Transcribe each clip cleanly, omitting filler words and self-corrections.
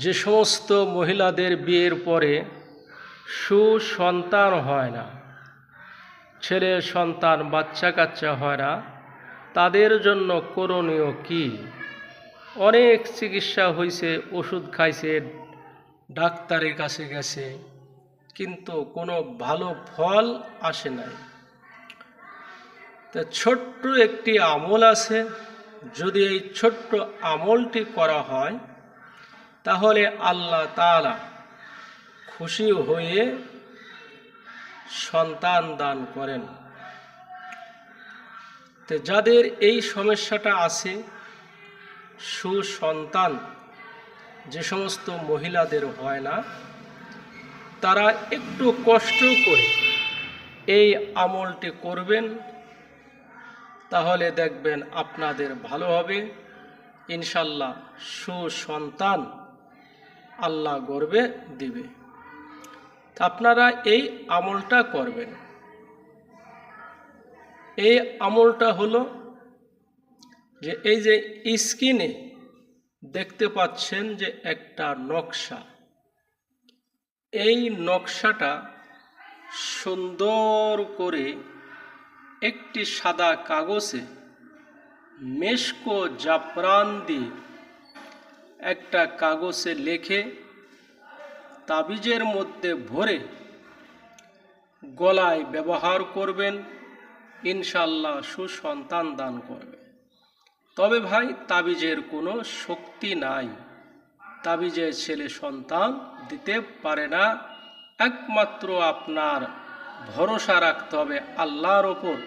যে সমস্ত মহিলাদের বিয়ের পরে সুসন্তান হয় না, ছেলে সন্তান বাচ্চা কাচ্চা হয় না, তাদের জন্য করণীয় কি? অনেক চিকিৎসা হয়েছে, ওষুধ খাইছে, ডাক্তারের কাছে গেছে, কিন্তু কোনো ভালো ফল আসে নাই। তো ছোট্ট একটি আমল আছে, যদি এই ছোট্ট আমলটি করা হয় তাহলে আল্লাহ তাআলা খুশি হয়ে সন্তান দান করেন। তো যাদের এই সমস্যাটা আছে, সুসন্তান যে সমস্ত মহিলাদের হয় না, তারা একটু কষ্ট করে এই আমলটি করবেন, তাহলে দেখবেন আপনাদের ভালো হবে ইনশাল্লাহ। সুসন্তান আল্লাহ গর্বে দিবে। আপনারা এই আমলটা করবেন। এই আমলটা হলো যে এই যে স্ক্রিনে দেখতে পাচ্ছেন যে একটা নকশা, এই নকশাটা সুন্দর করে একটি সাদা কাগজে মেশকো জাফরান দিয়ে একটা কাগজে লিখে তাবিজের মধ্যে ভরে গলায় ব্যবহার করবেন, ইনশাল্লাহ সুসন্তান দান করবে। তবে ভাই, তাবিজের কোনো শক্তি নাই, তাবিজের ছেলে সন্তান দিতে পারে না। একমাত্র আপনার ভরসা রাখতে হবে আল্লাহর ওপর।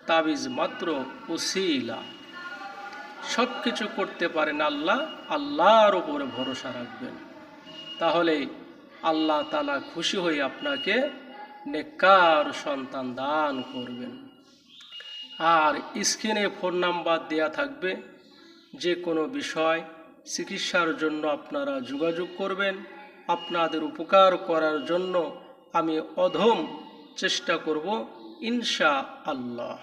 তাবিজ মাত্র উসিলা, সব কিছু করতে পারেন আল্লাহ। আল্লাহর ওপরে ভরসা রাখবেন, তাহলে আল্লাহ তাআলা খুশি হয়ে আপনাকে নেককার সন্তান দান করবেন। আর স্ক্রিনে ফোন নাম্বার দেয়া থাকবে, যে কোনো বিষয় চিকিৎসার জন্য আপনারা যোগাযোগ করবেন। আপনাদের উপকার করার জন্য আমি অধম চেষ্টা করব ইনশাআল্লাহ।